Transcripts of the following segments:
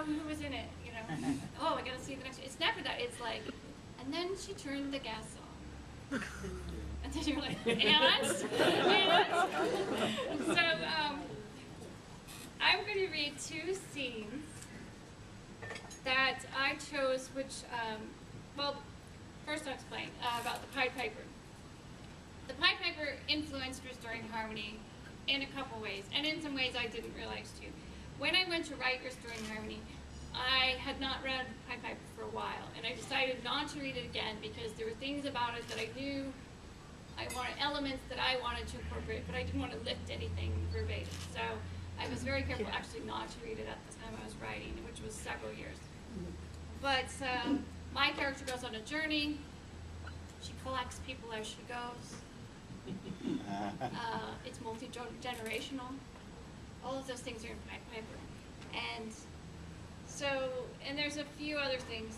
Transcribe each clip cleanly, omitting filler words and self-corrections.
who was in it, you know. Oh, I gotta see the next one. It's never that. It's like, and then she turned the gas on. And then you're like, and? So, I'm going to read two scenes that I chose, which, well, first I'll explain about the Pied Piper. The Pied Piper influenced Restoring Harmony in a couple ways, and in some ways I didn't realize too. When I went to write Restoring Harmony, I had not read Pied Piper for a while, and I decided not to read it again because there were things about it that I knew I wanted, elements that I wanted to incorporate, but I didn't want to lift anything verbatim. So I was very careful actually not to read it at the time I was writing, which was several years. But my character goes on a journey. She collects people as she goes. It's multi-generational. All of those things are in Pied Piper. And so, and there's a few other things.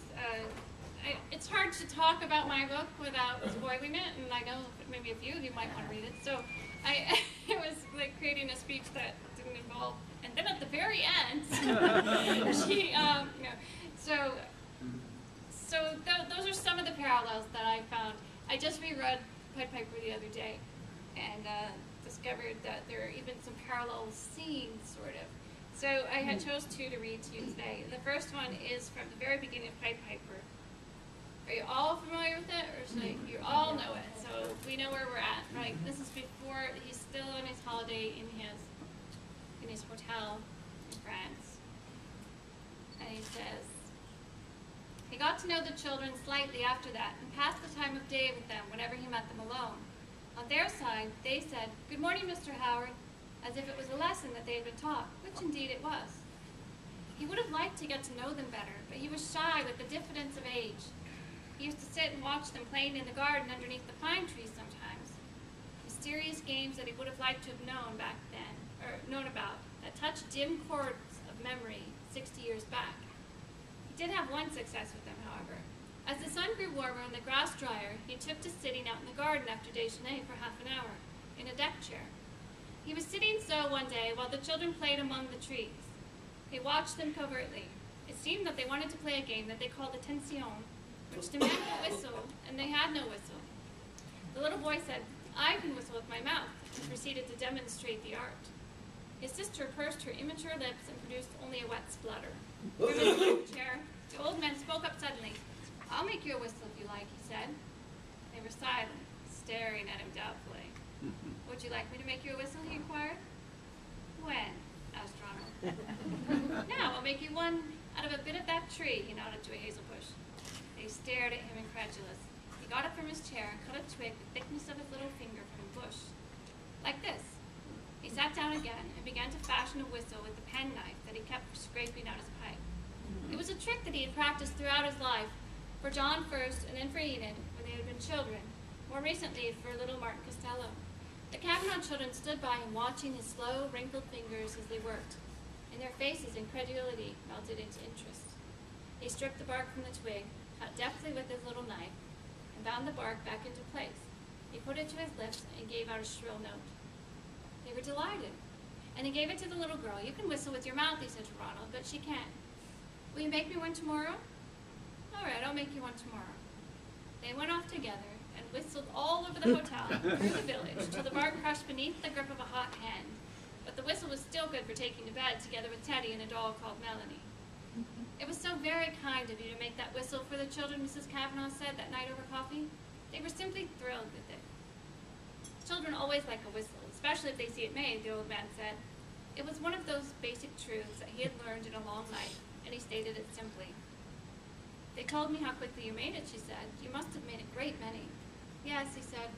It's hard to talk about my book without spoiling it, and I know maybe a few of you might want to read it. So I was like creating a speech that didn't involve, and then at the very end, she, those are some of the parallels that I found. I just reread Pied Piper the other day, and discovered that there are even some parallel scenes, sort of. So I had chose two to read to you today. The first one is from the very beginning of Pied Piper. Are you all familiar with it, or should you all know it? So we know where we're at, right? This is before he's still on his holiday in his hotel in France, and he says, he got to know the children slightly after that, and passed the time of day with them whenever he met them alone. On their side, they said, "Good morning, Mr. Howard," as if it was a lesson that they had been taught, which indeed it was. He would have liked to get to know them better, but he was shy with the diffidence of age. He used to sit and watch them playing in the garden underneath the pine trees sometimes. Mysterious games that he would have liked to have known back then, or known about, that touched dim chords of memory 60 years back. He did have one success with them, however. As the sun grew warmer and the grass drier, he took to sitting out in the garden after déjeuner for half an hour, in a deck chair. He was sitting so one day while the children played among the trees. He watched them covertly. It seemed that they wanted to play a game that they called attention, which demanded a whistle, and they had no whistle. The little boy said, "I can whistle with my mouth," and proceeded to demonstrate the art. His sister pursed her immature lips and produced only a wet splutter. From his chair, the old man spoke up suddenly. "I'll make you a whistle if you like," he said. They were silent, staring at him doubtfully. "Would you like me to make you a whistle?" he inquired. "When?" asked Ronald. "Now, I'll make you one out of a bit of that tree," he nodded to a hazel bush. They stared at him incredulous. He got up from his chair and cut a twig the thickness of his little finger from the bush. Like this. He sat down again and began to fashion a whistle with the penknife that he kept scraping out his pipe. It was a trick that he had practiced throughout his life, for John first, and then for Enid, when they had been children, more recently for little Martin Costello. The Kavanaugh children stood by him watching his slow, wrinkled fingers as they worked. In their faces, incredulity melted into interest. He stripped the bark from the twig, cut deftly with his little knife, and bound the bark back into place. He put it to his lips and gave out a shrill note. They were delighted, and he gave it to the little girl. "You can whistle with your mouth," he said to Ronald, "but she can't. Will you make me one tomorrow?" "All right, I'll make you one tomorrow." They went off together and whistled all over the hotel, through the village, till the bark crushed beneath the grip of a hot hand. But the whistle was still good for taking to bed, together with Teddy and a doll called Melanie. "It was so very kind of you to make that whistle for the children," Mrs. Kavanaugh said that night over coffee. They were simply thrilled with it. "Children always like a whistle, especially if they see it made," the old man said. It was one of those basic truths that he had learned in a long life, and he stated it simply. "They told me how quickly you made it," she said. "You must have made a great many." "Yes," he said.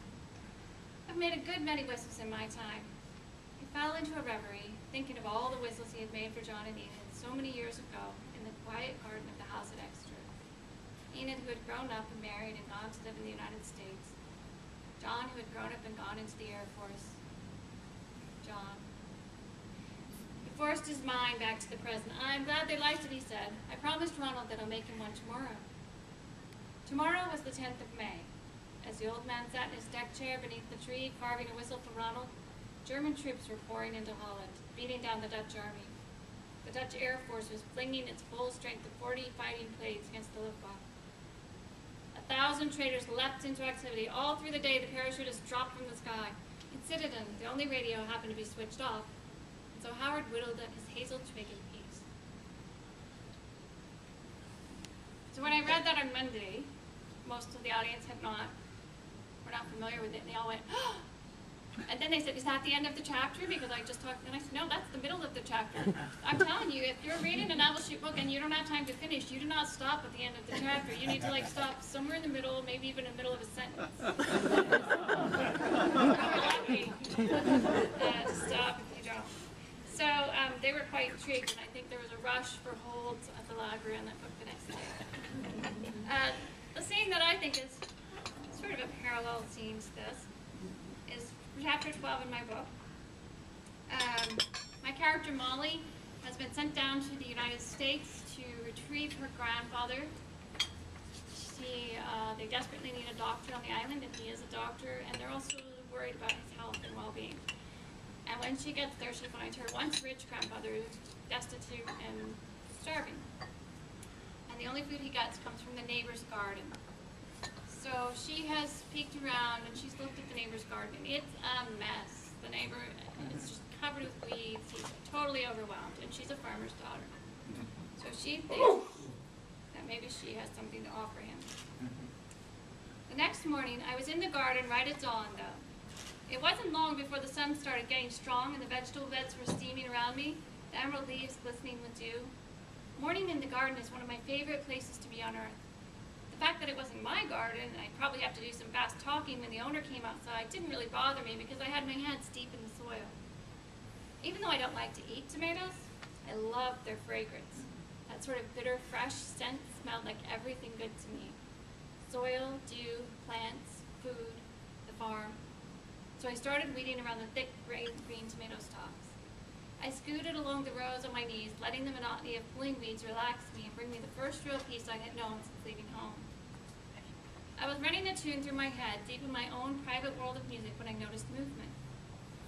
"I've made a good many whistles in my time." He fell into a reverie, thinking of all the whistles he had made for John and Enid so many years ago in the quiet garden of the house at Exeter. Enid, who had grown up and married and gone to live in the United States. John, who had grown up and gone into the Air Force. John. He forced his mind back to the present. "I'm glad they liked it," he said. "I promised Ronald that I'll make him one tomorrow." Tomorrow was the 10th of May. As the old man sat in his deck chair beneath the tree, carving a whistle for Ronald, German troops were pouring into Holland, beating down the Dutch army. The Dutch Air Force was flinging its full strength of 40 fighting planes against the Luftwaffe. 1,000 traitors leapt into activity. All through the day, the parachutists dropped from the sky. In Citadin, the only radio happened to be switched off, and so Howard whittled at his hazel twig in peace. So when I read that on Monday, most of the audience were not familiar with it, and they all went, oh! And then they said, is that the end of the chapter? Because I just talked, and I said, no, that's the middle of the chapter. I'm telling you, if you're reading a Nevil Shute book and you don't have time to finish, you do not stop at the end of the chapter. You need to like stop somewhere in the middle, maybe even in the middle of a sentence. Stop if you don't. So they were quite intrigued, and I think there was a rush for holds at the library on that book the next day. The scene that I think is sort of a parallel scene to this is chapter 12 in my book. My character Molly has been sent down to the United States to retrieve her grandfather. They desperately need a doctor on the island, and he is a doctor, and they're also worried about his health and well-being. And when she gets there, she finds her once rich grandfather destitute and starving. And the only food he gets comes from the neighbor's garden. So she has peeked around and she's looked at the neighbor's garden. It's a mess. The neighbor is just covered with weeds. He's totally overwhelmed, and she's a farmer's daughter. So she thinks that maybe she has something to offer him. The next morning, I was in the garden right at dawn, though. It wasn't long before the sun started getting strong and the vegetable beds were steaming around me, the emerald leaves glistening with dew. Morning in the garden is one of my favorite places to be on earth. The fact that it wasn't my garden, and I'd probably have to do some fast talking when the owner came outside, didn't really bother me because I had my hands deep in the soil. Even though I don't like to eat tomatoes, I love their fragrance. That sort of bitter, fresh scent smelled like everything good to me. Soil, dew, plants, food, the farm. So I started weeding around the thick green tomato stalks. I scooted along the rows on my knees, letting the monotony of pulling weeds relax me and bring me the first real peace I had known since leaving home. I was running a tune through my head, deep in my own private world of music, when I noticed movement.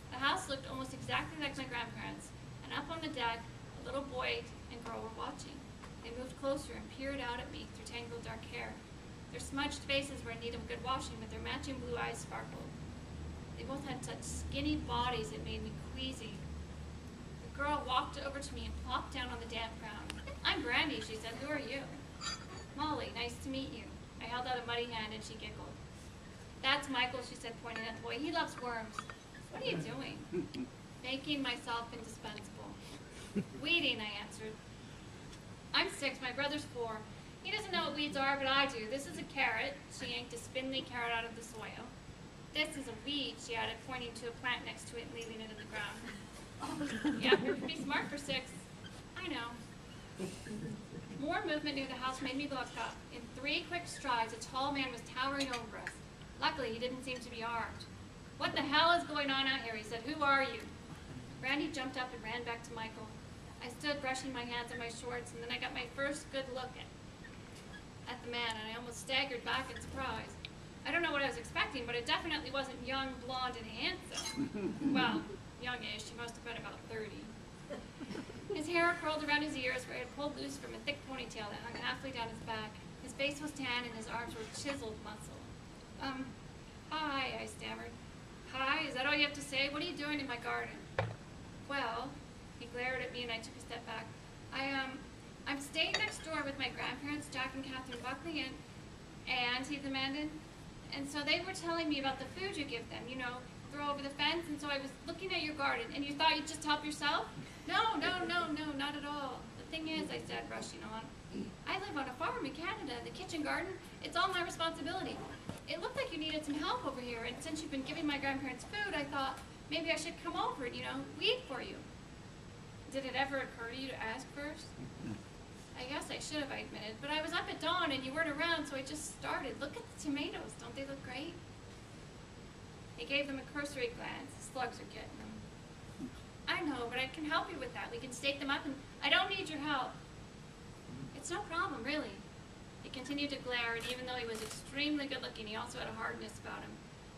The house looked almost exactly like my grandparents', and up on the deck, a little boy and girl were watching. They moved closer and peered out at me through tangled dark hair. Their smudged faces were in need of good washing, but their matching blue eyes sparkled. They both had such skinny bodies it made me queasy. The girl walked over to me and plopped down on the damp ground. I'm Brandy, she said. Who are you? Molly, nice to meet you. I held out a muddy hand and she giggled. That's Michael, she said, pointing at the boy. He loves worms. What are you doing? Making myself indispensable. Weeding, I answered. I'm 6, my brother's 4. He doesn't know what weeds are, but I do. This is a carrot. She yanked a spindly carrot out of the soil. This is a weed, she added, pointing to a plant next to it and leaving it in the ground. Yeah, you're pretty smart for 6. I know. More movement near the house made me look up. In 3 quick strides, a tall man was towering over us. Luckily, he didn't seem to be armed. What the hell is going on out here? He said. Who are you? Randy jumped up and ran back to Michael. I stood brushing my hands on my shorts, and then I got my first good look at the man, and I almost staggered back in surprise. I don't know what I was expecting, but it definitely wasn't young, blonde, and handsome. Well, youngish. He must have been about 30. His hair curled around his ears where it had pulled loose from a thick ponytail that hung halfway down his back. His face was tan and his arms were chiseled muscle. Hi, I stammered. Hi, is that all you have to say? What are you doing in my garden? Well, he glared at me and I took a step back. I'm staying next door with my grandparents, Jack and Catherine Buckley, and he demanded. And so they were telling me about the food you give them, you know, throw over the fence, and so I was looking at your garden, and you thought you'd just help yourself? No, not at all. The thing is, I said, rushing on, I live on a farm in Canada. The kitchen garden, it's all my responsibility. It looked like you needed some help over here, and since you've been giving my grandparents food, I thought maybe I should come over and, you know, weed for you. Did it ever occur to you to ask first? I guess I should have, I admitted, but I was up at dawn and you weren't around, so I just started. Look at the tomatoes. Don't they look great? He gave them a cursory glance. The slugs are getting them. I know, but I can help you with that. We can stake them up, and I don't need your help. It's no problem, really. He continued to glare, and even though he was extremely good-looking, he also had a hardness about him.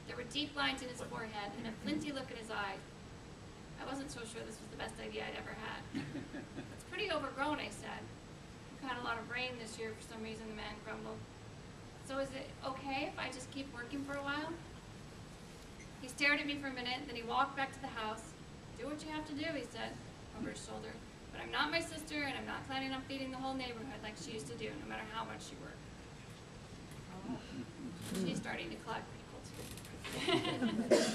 There were deep lines in his forehead and a flinty look in his eyes. I wasn't so sure this was the best idea I'd ever had. It's pretty overgrown, I said. We've had a lot of rain this year for some reason, the man grumbled. So is it okay if I just keep working for a while? He stared at me for a minute, then he walked back to the house. Do what you have to do, he said, over his shoulder. But I'm not my sister, and I'm not planning on feeding the whole neighborhood like she used to do, no matter how much she worked. Oh. She's starting to collect people, too.